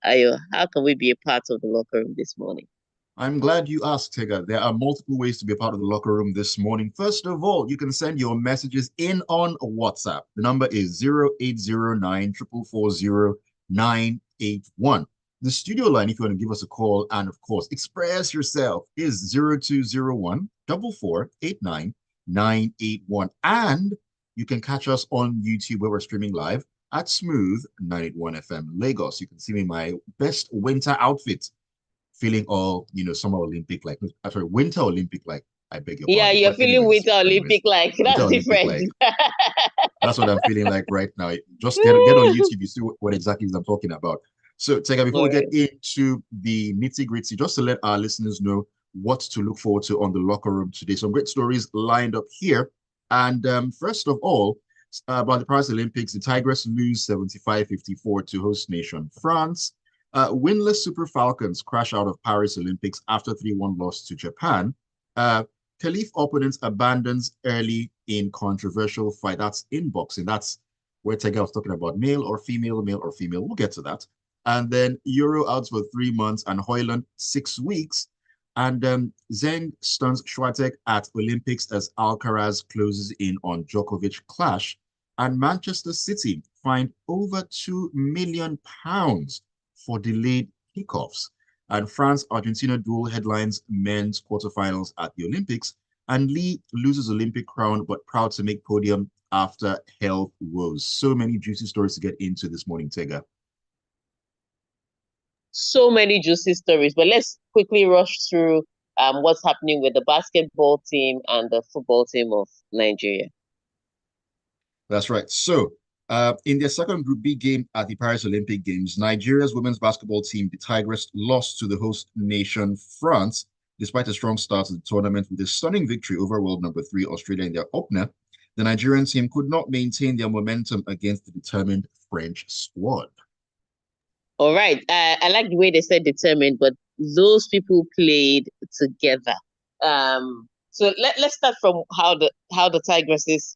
Ayo, how can we be a part of the locker room this morning? I'm glad you asked, Tega. There are multiple ways to be a part of the locker room this morning. First of all, you can send your messages in on WhatsApp. The number is 0809 981. The studio line, if you want to give us a call and, of course, express yourself, is 0201 4489981. And you can catch us on YouTube where we're streaming live at Smooth 981 FM Lagos. You can see me in my best winter outfit feeling all, Summer Olympic like, sorry, Winter Olympic like, I beg your Yeah, pardon. you're But feeling anyways, Winter Olympic like Winter that's Olympic different. like, that's what I'm feeling like right now. Just get on YouTube, you see what exactly I'm talking about. So, Tega, before we All get right. into the nitty gritty, just to let our listeners know what to look forward to on the locker room today. Some great stories lined up here. And first of all, about the Paris Olympics, the Tigers lose 75-54 to host nation France. Winless Super Falcons crash out of Paris Olympics after 3-1 loss to Japan. Uh, Khalif opponents abandons early in controversial fight. That's in boxing. That's where Tega was talking about male or female, male or female. We'll get to that. And then Euro outs for 3 months and Hoyland 6 weeks. And Zheng stuns Schwatek at Olympics as Alcaraz closes in on Djokovic clash. And Manchester City fined over £2 million for delayed kickoffs. And France-Argentina duel headlines men's quarterfinals at the Olympics. And Lee loses Olympic crown, but proud to make podium after health woes. So many juicy stories to get into this morning, Tega. So many juicy stories, but let's quickly rush through what's happening with the basketball team and the football team of Nigeria. That's right. So, in their second Group B game at the Paris Olympic Games, Nigeria's women's basketball team, the Tigress, lost to the host nation, France, despite a strong start to the tournament with a stunning victory over world number 3, Australia, in their opener. The Nigerian team could not maintain their momentum against the determined French squad. All right. I like the way they said determined, but those people played together. So let's start from how the Tigresses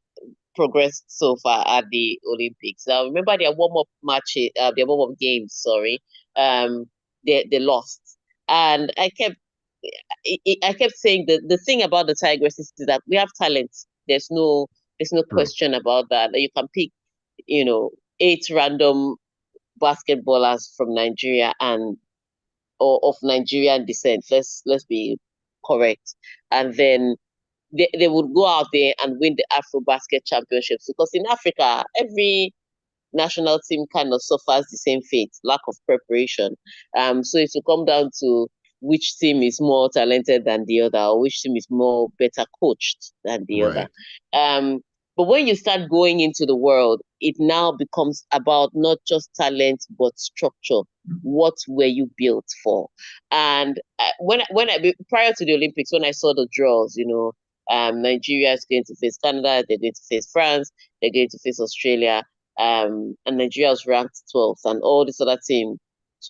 progressed so far at the Olympics. Now, remember their warm up matches, their warm up games. Sorry, um, they lost, and I kept saying that the thing about the Tigresses is that we have talent. There's no True. question about that. You can pick, you know, 8 random basketballers from Nigeria and or of Nigerian descent. Let's be correct, and then they would go out there and win the Afro Basket Championships because in Africa, every national team kind of suffers the same fate, lack of preparation. So it will come down to which team is more talented than the other, or which team is more better coached than the other. Right. Um, but when you start going into the world, it now becomes about not just talent but structure. What were you built for? And when I prior to the Olympics, when I saw the draws, Nigeria is going to face Canada, they're going to face France, they're going to face Australia, and Nigeria was ranked 12th, and all these other teams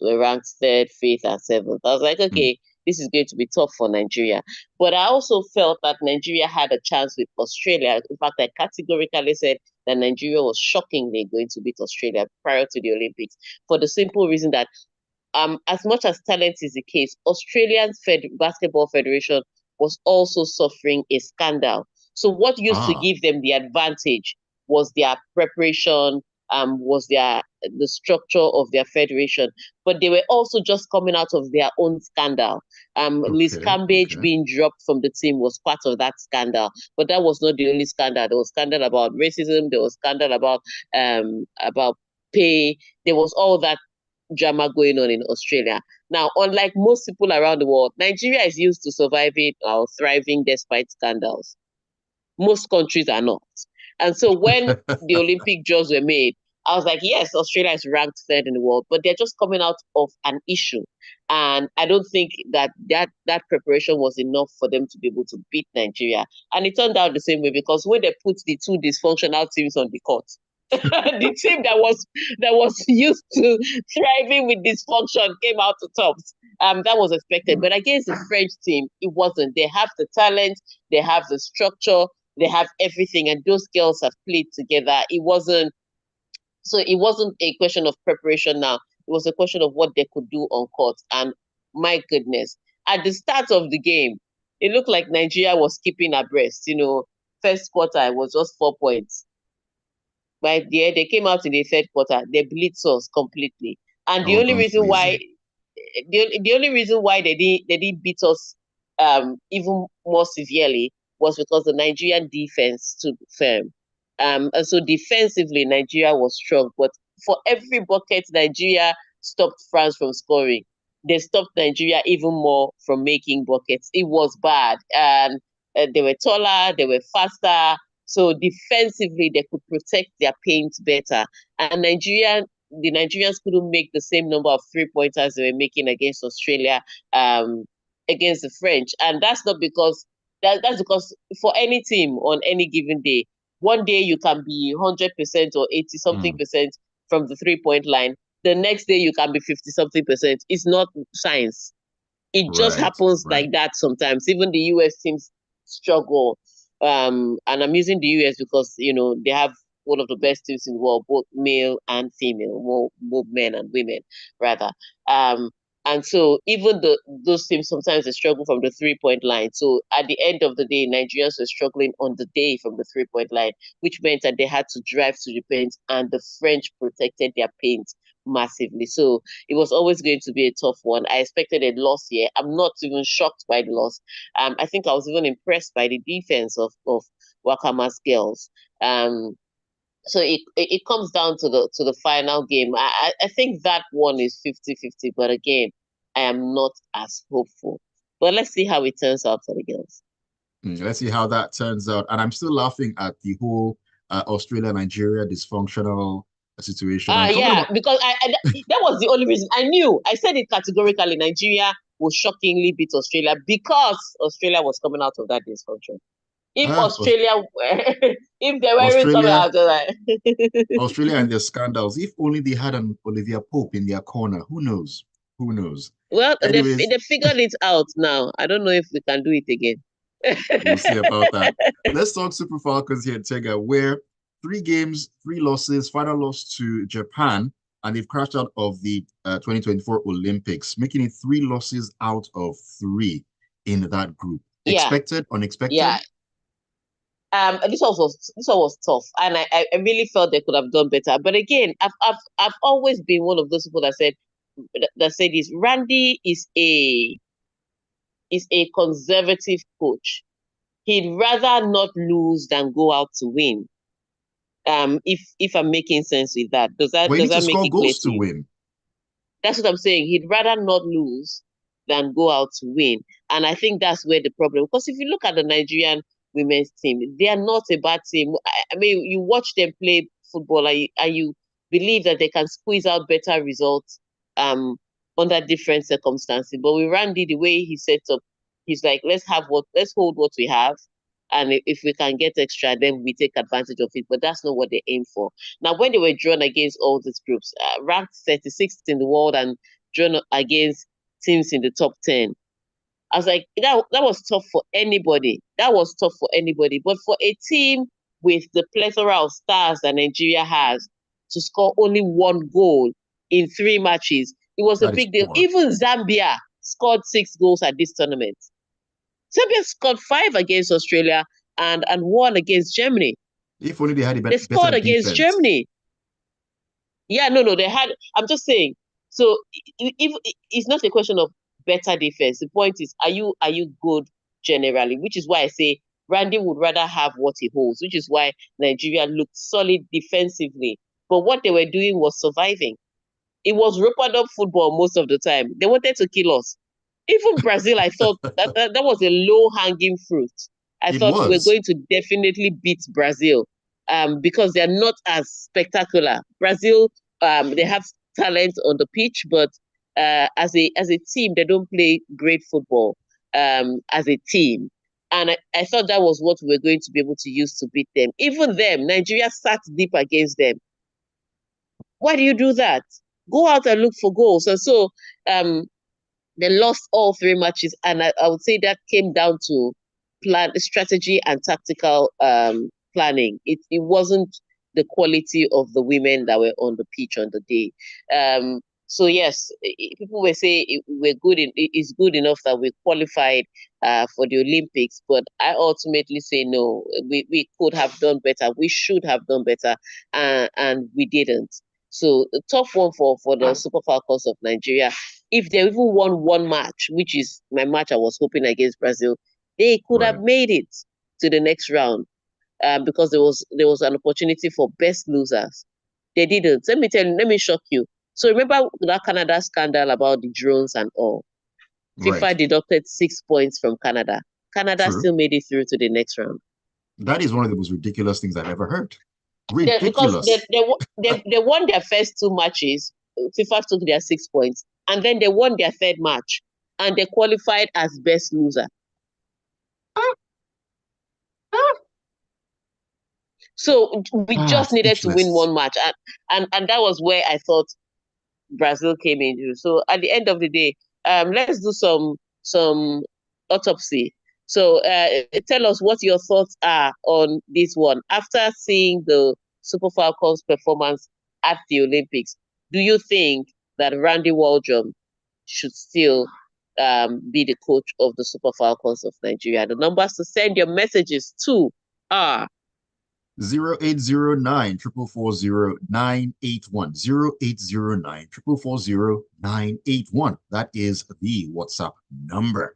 were ranked third, fifth, and seventh. I was like, Mm. okay, this is going to be tough for Nigeria. But I also felt that Nigeria had a chance with Australia. In fact, I categorically said that Nigeria was shockingly going to beat Australia prior to the Olympics for the simple reason that as much as talent is the case, Australian Basketball Federation was also suffering a scandal. So what used to Ah, give them the advantage was their preparation, was the structure of their federation, but they were also just coming out of their own scandal. Liz okay, Cambage okay. being dropped from the team was part of that scandal, but that was not the only scandal. There was scandal about racism. There was scandal about pay. There was all that drama going on in Australia. Now, unlike most people around the world, Nigeria is used to surviving or thriving despite scandals. Most countries are not. And so when the Olympic draws were made, I was like, yes, Australia is ranked third in the world, but they're just coming out of an issue. And I don't think that preparation was enough for them to be able to beat Nigeria. And it turned out the same way because when they put the two dysfunctional teams on the court, the team that was used to thriving with dysfunction came out to tops. That was expected, but against the French team, it wasn't. They have the talent, they have the structure, they have everything, and those girls have played together. It wasn't a question of preparation now. It was a question of what they could do on court. And my goodness, at the start of the game, it looked like Nigeria was keeping abreast. First quarter it was just 4 points. By the end, they came out in the third quarter, they blitzed us completely. And the All only gone reason why freezing. the only reason why they didn't beat us even more severely was because the Nigerian defense stood firm. And so defensively Nigeria was strong, but for every bucket Nigeria stopped France from scoring, they stopped Nigeria even more from making buckets. It was bad. And they were taller, they were faster. So defensively, they could protect their paint better. And the Nigerians couldn't make the same number of 3 pointers they were making against Australia, um, against the French. And that's because for any team on any given day, one day you can be 100% or 80 something Mm. percent from the 3 point line. The next day you can be 50 something percent. It's not science. It just Right, happens right. like that sometimes. Even the US teams struggle. And I'm using the US because they have one of the best teams in the world, both male and female, more men and women rather. Um, and so even those teams sometimes they struggle from the 3 point line. So at the end of the day, Nigerians were struggling on the day from the 3 point line, which meant that they had to drive to the paint, and the French protected their paint massively. So it was always going to be a tough one. I expected a loss here. I'm not even shocked by the loss. I think I was even impressed by the defense of Wakama's girls. So it comes down to the final game. I think that one is 50-50, but again, I am not as hopeful. But let's see how it turns out for the girls. Let's see how that turns out. And I'm still laughing at the whole Australia-Nigeria dysfunctional situation. And talking Yeah, about, because that was the only reason I knew. I said it categorically. Nigeria will shockingly beat Australia because Australia was coming out of that dysfunction. If Aus- Australia, if they weren't coming Australia, out of that, Australia and their scandals. If only they had an Olivia Pope in their corner. Who knows? Who knows? well, they Anyways, they figured it out now. I don't know if we can do it again. we'll see about that. Let's talk Super Falcons here, Tega, where 3 games, 3 losses, final loss to Japan, and they've crashed out of the 2024 Olympics, making it 3 losses out of 3 in that group. Yeah, Expected, yeah. unexpected? This one was tough, and I really felt they could have done better. But again, I've always been one of those people that said this. Randy is a conservative coach. He'd rather not lose than go out to win. If I'm making sense with that, does that Well, you does need to that make score it clear goals to to you? win. That's what I'm saying. He'd rather not lose than go out to win. And I think that's where the problem. Because if you look at the Nigerian women's team, they are not a bad team. I mean, you watch them play football, and you believe that they can squeeze out better results um under different circumstances. But with Randy, the way he sets up, he's like, let's hold what we have. And if we can get extra, then we take advantage of it. But that's not what they aim for. Now, when they were drawn against all these groups, ranked 36th in the world and drawn against teams in the top 10, I was like, that was tough for anybody. That was tough for anybody. But for a team with the plethora of stars that Nigeria has, to score only 1 goal in 3 matches, it was a That is big deal. poor. Even Zambia scored 6 goals at this tournament. Zambia scored 5 against Australia and 1 against Germany. If only they had a They better scored against defense. Germany. Yeah, no, they had. I'm just saying. So if it's not a question of better defense, the point is, are you good generally? Which is why I say Randy would rather have what he holds. Which is why Nigeria looked solid defensively, but what they were doing was surviving. It was rope up football most of the time. They wanted to kill us. Even Brazil, I thought that was a low hanging fruit. I It thought we're was. going to definitely beat Brazil, because they're not as spectacular. Brazil, they have talent on the pitch, but as a team, they don't play great football as a team. And I thought that was what we were going to be able to use to beat them. Even them, Nigeria sat deep against them. Why do you do that? Go out and look for goals. And so um, they lost all 3 matches, and I would say that came down to plan strategy and tactical planning. It wasn't the quality of the women that were on the pitch on the day. So yes, people will say we're good. It's good enough that we qualified for the Olympics, but I ultimately say no. We could have done better. We should have done better, and we didn't. So the tough one for the Super Falcons of Nigeria. If they even won one match, which is my match I was hoping against Brazil, they could have Right. made it to the next round. Because there was an opportunity for best losers. They didn't. Let me shock you. So remember that Canada scandal about the drones and all? Right. FIFA deducted 6 points from Canada. Canada True. still made it through to the next round. That is one of the most ridiculous things I've ever heard. Because Ridiculous. they won their first two matches. FIFA took their 6 points, and then they won their third match, and they qualified as best loser. So we just needed to win Speechless. one match, and that was where I thought Brazil came into. So at the end of the day, let's do some autopsy. So tell us what your thoughts are on this one after seeing the Super Falcons performance at the Olympics. Do you think that Randy Waldrum should still be the coach of the Super Falcons of Nigeria? The numbers to send your messages to are 0809 440 981. 0809 440 981. That is the WhatsApp number.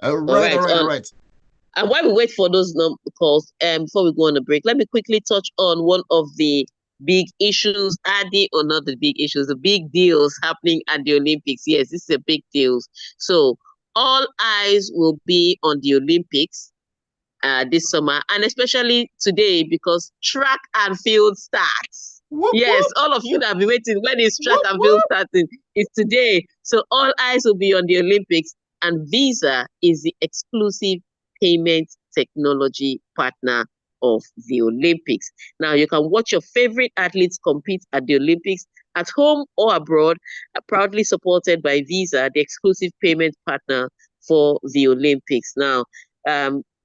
All all right, all right. right, all right. And while we wait for those calls, before we go on a break, let me quickly touch on one of the big issues, Adi, or not the big issues, the big deals happening at the Olympics. Yes, this is a big deal. So all eyes will be on the Olympics this summer, and especially today because track and field starts. Whoop, Yes, whoop, all of you that have been waiting, when is track whoop, and field whoop. starting? It's today. So all eyes will be on the Olympics, and Visa is the exclusive payment technology partner of the Olympics. Now you can watch your favorite athletes compete at the Olympics at home or abroad, proudly supported by Visa, the exclusive payment partner for the Olympics. Now,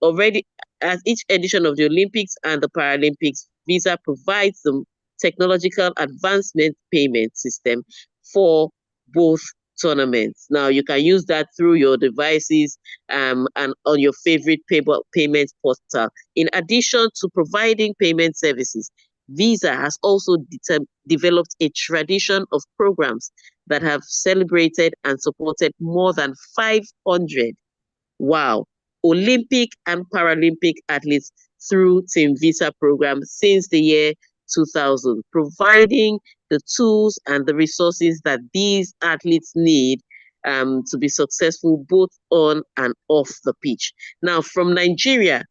already at each edition of the Olympics and the Paralympics, Visa provides the technological advancement payment system for both tournaments. Now you can use that through your devices and on your favorite payment portal. In addition to providing payment services, Visa has also developed a tradition of programs that have celebrated and supported more than 500, wow, Olympic and Paralympic athletes through Team Visa program since the year 2000, providing the tools and the resources that these athletes need to be successful both on and off the pitch. Now, from Nigeria,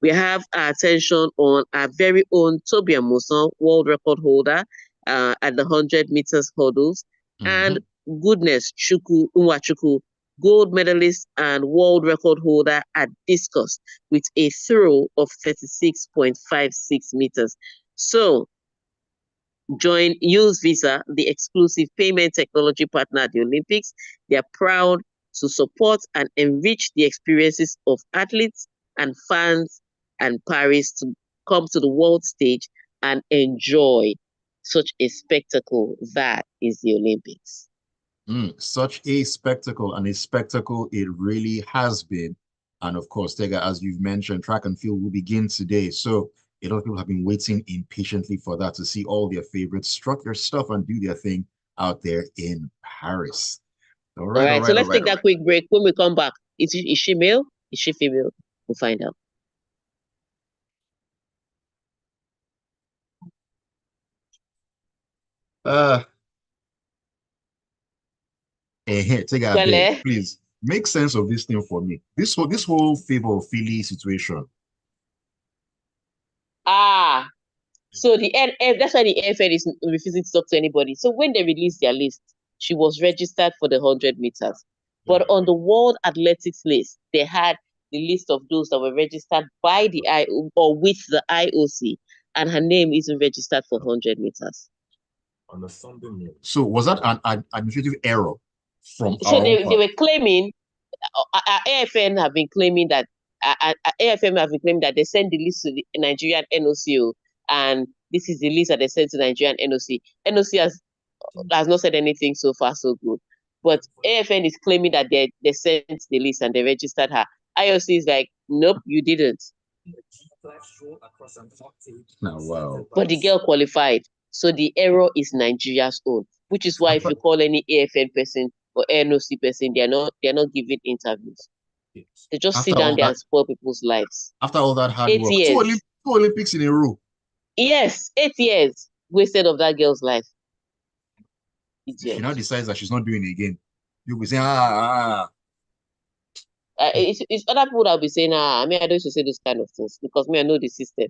we have our attention on our very own Toby Amusan, world record holder at the 100 meters hurdles, and Mhm. Goodness Chukwu Nwachukwu, gold medalist and world record holder at discus with a throw of 36.56 meters. So use Visa, the exclusive payment technology partner at the Olympics. They are proud to support and enrich the experiences of athletes and fans and Paris to come to the world stage and enjoy such a spectacle that is the Olympics. Such a spectacle, and a spectacle it really has been. And of course, Tega, as you've mentioned, track and field will begin today. So a lot of people have been waiting impatiently for that to see all their favorites strut their stuff and do their thing out there in Paris. All All right, all right, so right, all let's right, take all that right. quick break. When we come back, is she male? Is she female? We'll find out. Uh, Tega, I Well, beg, please make sense of this thing for me. This whole favor of Philly situation. ah, so the NF, that's why the AFN is refusing to talk to anybody. So when they released their list, she was registered for the 100 meters. But on the World Athletics list, they had the list of those that were registered by the IO or with the IOC, and her name isn't registered for 100 meters. So was that an administrative error from So our own they part? were claiming, AFN have been claiming that, AFM have been claiming that they sent the list to the Nigerian NOCO, and this is the list that they sent to Nigerian NOC. NOC has has not said anything so far so good. But AFN is claiming that they sent the list and they registered her. IOC is like, nope, you didn't. Now, wow. But the girl qualified. So the error is Nigeria's own, which is why if you call any AFN person or NOC person, they're not giving interviews. They just sit down there and spoil people's lives. After all that hard 8 work, years. two Olympics in a row. Yes, 8 years wasted of that girl's life. Idiot. She now decides that she's not doing it again. You'll be saying, It's other people that will be saying, I mean, I don't used to say those kind of things because me, I know the system.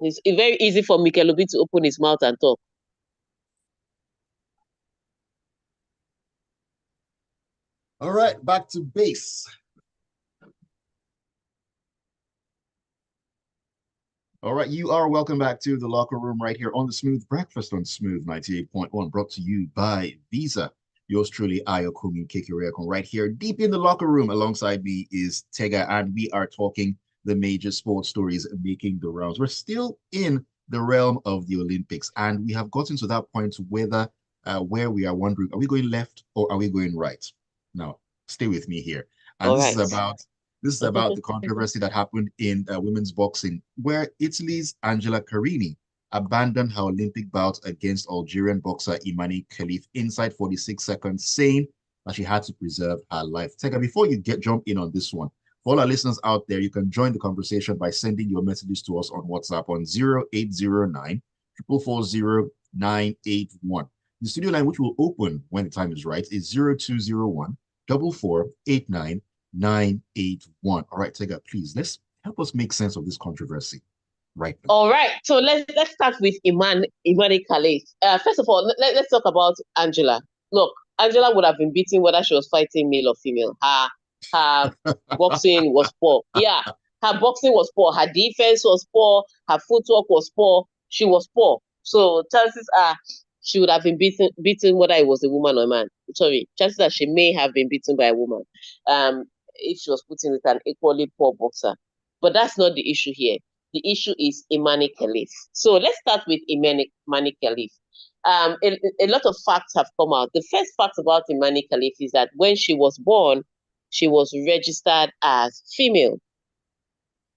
It's very easy for Mikelobi to open his mouth and talk. All right, back to base. All right, you are welcome back to the locker room right here on the Smooth Breakfast on Smooth 98.1, brought to you by Visa. Yours truly, Ayokunmi Kekireakon, right here deep in the locker room. Alongside me is Tega, and we are talking the major sports stories making the rounds. We're still in the realm of the Olympics, and we have gotten to that point whether where we are wondering, are we going left or are we going right? Now, stay with me here. And this is about the controversy that happened in women's boxing, where Italy's Angela Carini abandoned her Olympic bout against Algerian boxer Imani Khalif inside 46 seconds, saying that she had to preserve her life. Tega, before you jump in on this one, for all our listeners out there, you can join the conversation by sending your messages to us on WhatsApp on 0809 440 981. The studio line, which will open when the time is right, is 0201 4489 981. All right, Tega, please, let's help us make sense of this controversy right now. All right, so let's start with Imani Khalif. First of all, let's talk about Angela. Look, Angela would have been beaten whether she was fighting male or female. Her boxing was poor. Yeah, her boxing was poor. Her defense was poor. Her footwork was poor. She was poor. So chances are she would have been beaten whether it was a woman or a man. Sorry, chances are she may have been beaten by a woman. If she was put in with an equally poor boxer. But that's not the issue here. The issue is Imani Khalif. So let's start with Imani Khalif. A lot of facts have come out. The first fact about Imani Khalif is that when she was born, she was registered as female.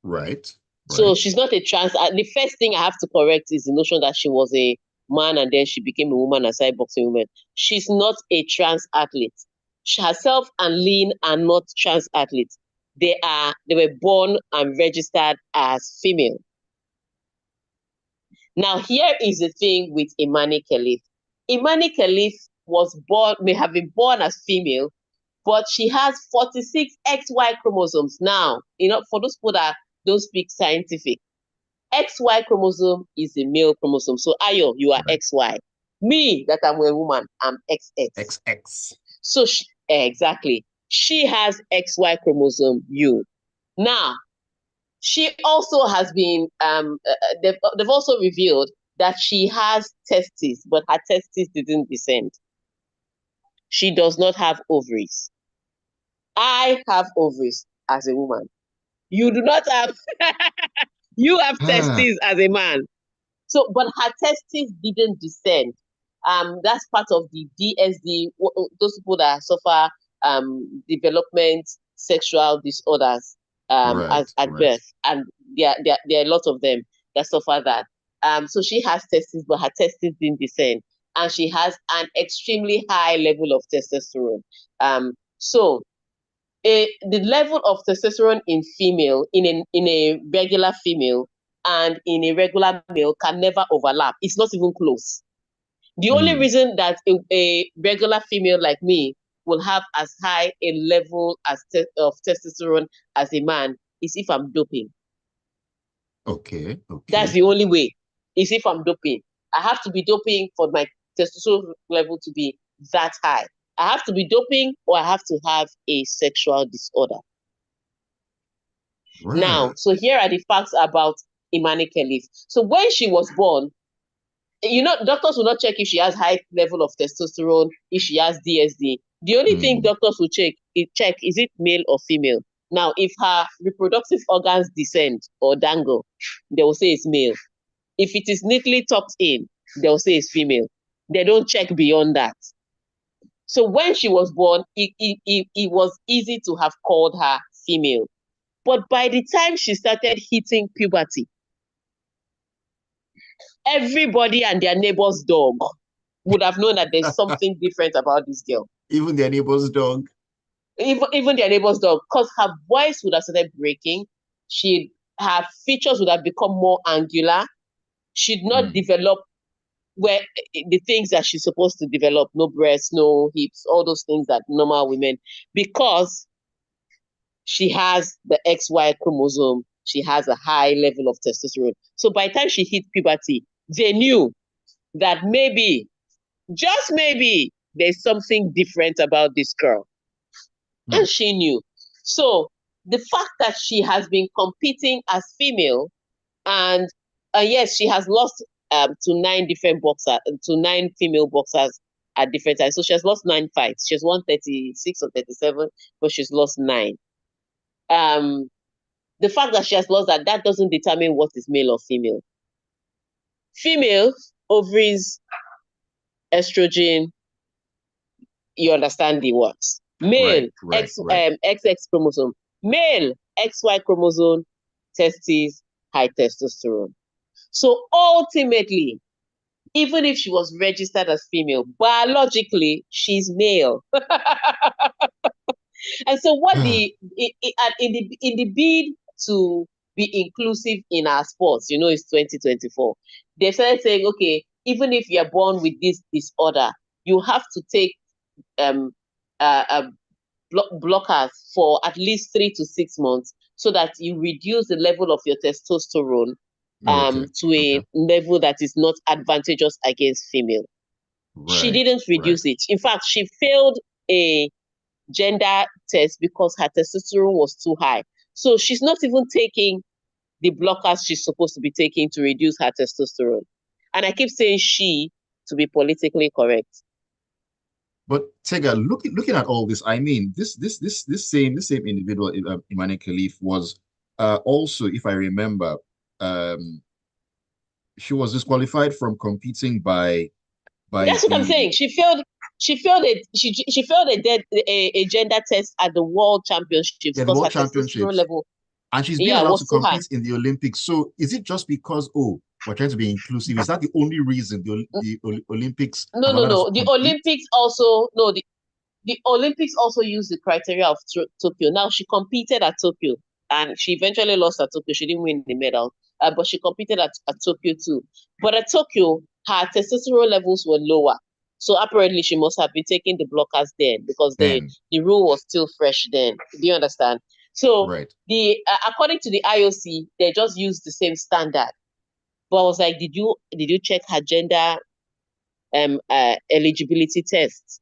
Right. So she's not a trans. The first thing I have to correct is the notion that she was a man and then she became a woman and started boxing women. She's not a trans athlete. She herself and Lynn are not trans athletes. They were born and registered as female. Now, here is the thing with Imani Khalif. Imani Khalif may have been born as female, but she has 46 XY chromosomes. Now, for those people that don't speak scientific, XY chromosome is a male chromosome. So Ayo, you are right. XY. Me, that I'm a woman, I'm XX. XX. So exactly. She has XY chromosome U. Now, she also has been, they've also revealed that she has testes, but her testes didn't descend. She does not have ovaries. I have ovaries as a woman. You do not have, you have testes as a man. So, but her testes didn't descend. That's part of the DSD, those people that suffer development sexual disorders at birth, and there are a lot of them that suffer that. So she has testes, but her testes didn't descend, and she has an extremely high level of testosterone. So the level of testosterone in female, in a regular female and in a regular male can never overlap. It's not even close. The only reason that a regular female like me will have as high a level of testosterone as a man is if I'm doping. Okay. That's the only way, is if I'm doping. I have to be doping for my testosterone level to be that high. I have to be doping or I have to have a sexual disorder. Right. Now, so here are the facts about Imani Khalif. So when she was born, doctors will not check if she has high level of testosterone, if she has DSD. The only thing doctors will check is it male or female. Now, if her reproductive organs descend or dangle, they will say it's male. If it is neatly tucked in, they will say it's female. They don't check beyond that. So when she was born, it was easy to have called her female. But by the time she started hitting puberty, everybody and their neighbor's dog would have known that there's something different about this girl. Even their neighbor's dog. Even their neighbor's dog, because her voice would have started breaking. Her features would have become more angular. She'd not develop where the things that she's supposed to develop, no breasts, no hips, all those things that normal women, because she has the XY chromosome, she has a high level of testosterone. So by the time she hit puberty, they knew that maybe, just maybe, there's something different about this girl. And she knew. So the fact that she has been competing as female, and yes, she has lost to 9 different boxers, to 9 female boxers at different times. So she has lost 9 fights. She's won 36 or 37, but she's lost 9. The fact that she has lost that doesn't determine what is male or female. Female, ovaries, estrogen, you understand the works. Male, XX chromosome. Male, XY chromosome, testes, high testosterone. So ultimately, even if she was registered as female, biologically, she's male. And so what in the bid to be inclusive in our sports, it's 2024, they started saying, okay, even if you're born with this disorder, you have to take blockers for at least 3 to 6 months so that you reduce the level of your testosterone to a level that is not advantageous against female. She didn't reduce it. In fact, she failed a gender test because her testosterone was too high. So she's not even taking the blockers she's supposed to be taking to reduce her testosterone. And I keep saying she to be politically correct. But Tega, looking at all this, I mean, this same individual, Imane Khalif, was also, if I remember, she was disqualified from competing by. That's what I'm saying. She failed a gender test at the World Championships because her testosterone level. And she's being allowed to compete in the Olympics. So is it just because we're trying to be inclusive? Is that the only reason the Olympics? No. The Olympics also the Olympics also use the criteria of Tokyo. Now she competed at Tokyo and she eventually lost at Tokyo. She didn't win the medal, but she competed at Tokyo too. But at Tokyo, her testosterone levels were lower. So apparently she must have been taking the blockers then because the rule was still fresh then. Do you understand? So according to the IOC, they just used the same standard. But I was like, did you check her gender eligibility test?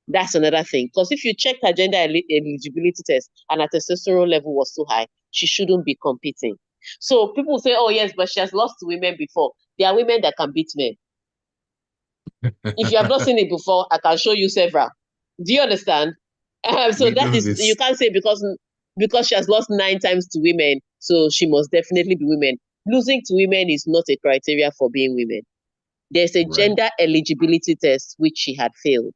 That's another thing. Because if you check her gender eligibility test and her testosterone level was too high, she shouldn't be competing. So people say, oh yes, but she has lost to women before. There are women that can beat men. If you have not seen it before, I can show you several. Do you understand? So that is this. You can't say because she has lost 9 times to women, so she must definitely be women. Losing to women is not a criteria for being women. There's a gender eligibility test which she had failed.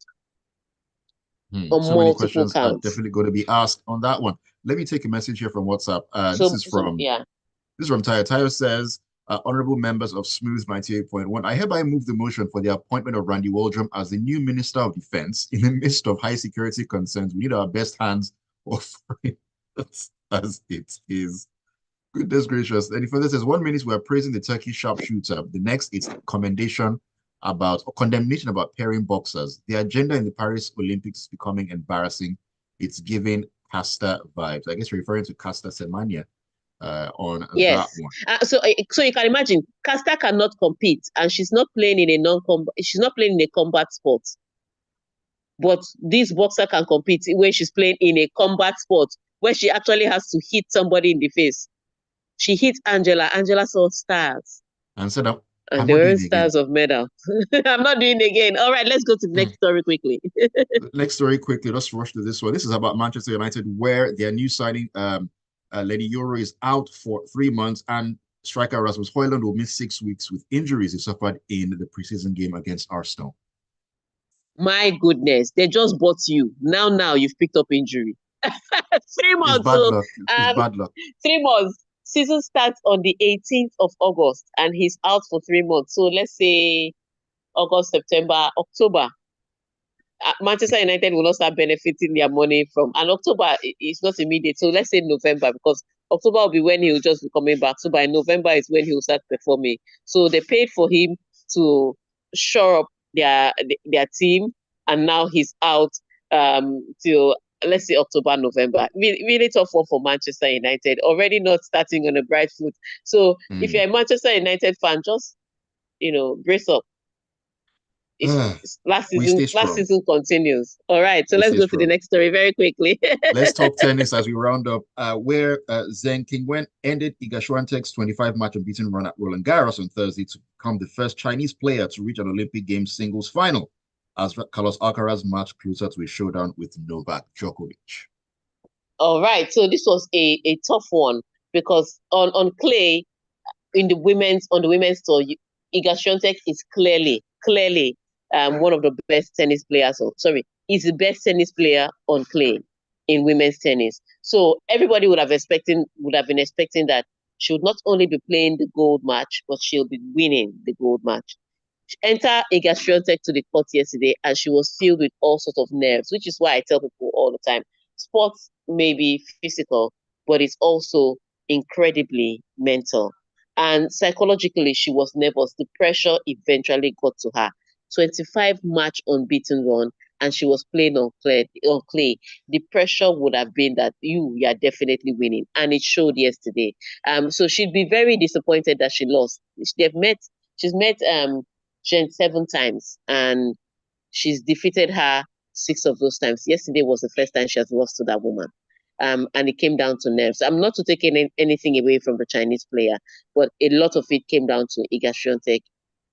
On so many questions are definitely going to be asked on that one. Let me take a message here from WhatsApp. This is from Tayo. Tayo says, honorable members of Smooth 98.1, I hereby move the motion for the appointment of Randy Waldrum as the new Minister of Defense. In the midst of high security concerns, we need our best hands offering as it is. Goodness gracious. And further says, 1 minute we're praising the Turkish sharpshooter. The next is condemnation about pairing boxers. The agenda in the Paris Olympics is becoming embarrassing. It's giving Casta vibes. I guess you're referring to Casta Semenya on that one. So you can imagine, Casta cannot compete, and she's not playing in a combat sport. But this boxer can compete when she's playing in a combat sport where she actually has to hit somebody in the face. She hit Angela. Angela saw stars. And said, and there are stars of medal. I'm not doing it again. All right, let's go to the next story quickly. Next story quickly. Let's rush to this one. This is about Manchester United, where their new signing, Lady Euro, is out for 3 months. And Striker Rasmus Højlund will miss 6 weeks with injuries he suffered in the preseason game against Arsenal. My goodness, they just bought you. Now you've picked up injury. 3 months. It's bad luck. It's bad luck. 3 months. Season starts on the 18th of August and he's out for 3 months. So let's say August, September, October. Manchester United will not start benefiting their money from, and October is not immediate. So let's say November, because October will be when he will just be coming back. So by November is when he will start performing. So they paid for him to shore up their team, and now he's out till, let's say, October, November. Really tough one for Manchester United. Already not starting on a bright foot. So if you're a Manchester United fan, just brace up. Last season continues. All right, so let's go to the next story very quickly. Let's talk tennis as we round up, where Zheng Qinwen ended Iga Swiatek's 25-match unbeaten run at Roland Garros on Thursday to become the first Chinese player to reach an Olympic Games singles final, as Carlos Alcaraz marched closer to a showdown with Novak Djokovic. All right, so this was a tough one because on clay, on the women's tour, Iga Swiatek is clearly one of the best tennis players. He's the best tennis player on clay in women's tennis. So everybody would have been expecting that she would not only be playing the gold match, but she'll be winning the gold match. She entered Iga Swiatek to the court yesterday, and she was filled with all sorts of nerves, which is why I tell people all the time: sports may be physical, but it's also incredibly mental. And psychologically, she was nervous. The pressure eventually got to her. 25-match unbeaten run, and she was playing on clay. The pressure would have been that you are definitely winning, and it showed yesterday. So she'd be very disappointed that she lost. She's met Jen 7 times, and she's defeated her 6 of those times. Yesterday was the first time she has lost to that woman. And it came down to nerves. I'm not to take anything away from the Chinese player, but a lot of it came down to Iga Swiatek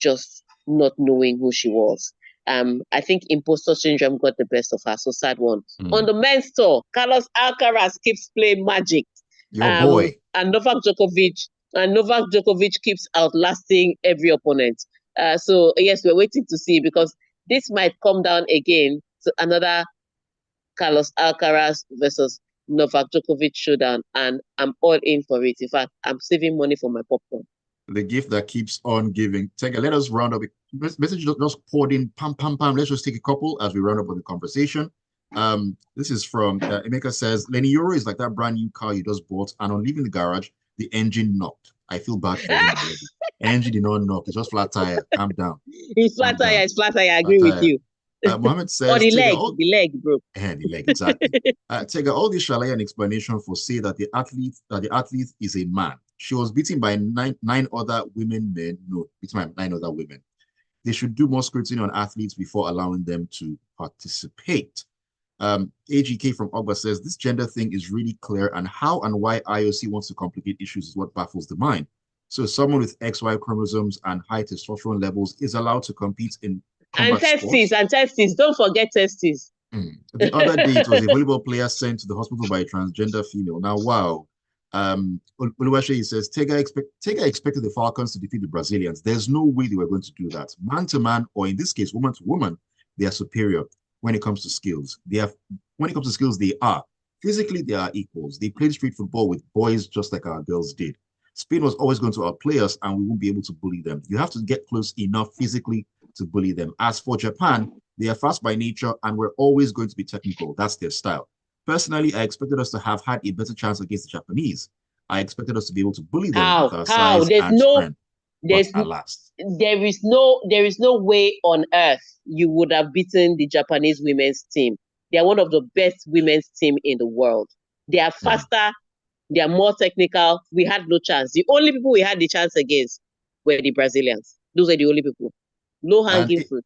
just not knowing who she was. I think imposter syndrome got the best of her, so sad one. On the men's tour, Carlos Alcaraz keeps playing magic. Your boy. And Novak Djokovic keeps outlasting every opponent. So yes, we're waiting to see, because this might come down again to another Carlos Alcaraz versus Novak Djokovic showdown, and I'm all in for it. In fact, I'm saving money for my popcorn. The gift that keeps on giving. Tega, let us round up. Message just poured in. Pam, pam, pam. Let's just take a couple as we round up with the conversation. This is from Emeka says, Lenny Euro is like that brand new car you just bought, and on leaving the garage, the engine knocked. I feel bad for him already. Engine did not knock. It's just flat tire. Calm down. It's flat tire. It's flat tire. I agree with you. Mohammed says, or the leg broke. The leg, exactly. Tega, all this shall I an explanation for say that the athlete is a man. She was beaten by nine other women. Beaten by 9 other women. They should do more scrutiny on athletes before allowing them to participate. AGK from Ogba says, this gender thing is really clear, and how and why IOC wants to complicate issues is what baffles the mind. So someone with XY chromosomes and high testosterone levels is allowed to compete in testes. Don't forget testes. The other day, it was a volleyball player sent to the hospital by a transgender female. Now, wow. Oluwaseyi says, Tega expected the Falcons to defeat the Brazilians. There's no way they were going to do that. Man to man, or in this case, woman to woman, they are superior when it comes to skills. When it comes to skills, they are. Physically, they are equals. They played street football with boys just like our girls did. Spain was always going to outplay us, and we won't be able to bully them. You have to get close enough physically to bully them. As for Japan, they are fast by nature, and we're always going to be technical. That's their style. Personally, I expected us to have had a better chance against the Japanese. I expected us to be able to bully them with our size and strength. There is no way on earth you would have beaten the Japanese women's team. They are one of the best women's team in the world. They are faster. They are more technical. We had no chance. The only people we had the chance against were the Brazilians. Those are the only people. Low hanging fruit.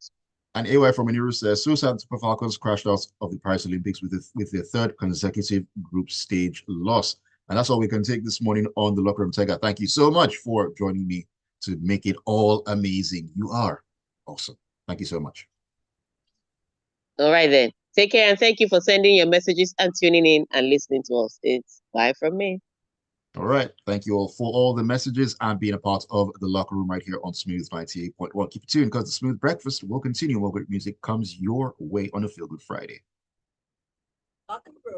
And AY from Maniru says, so sad Super Falcons crashed out of the Paris Olympics with their 3rd consecutive group stage loss. And that's all we can take this morning on the Locker Room. Tega, thank you so much for joining me to make it all amazing. You are awesome. Thank you so much. All right, then. Take care, and thank you for sending your messages and tuning in and listening to us. It's bye from me. All right. Thank you all for all the messages and being a part of the locker room right here on Smooth 98.1. Keep it tuned because the Smooth Breakfast will continue while great music comes your way on a Feel Good Friday. Locker room.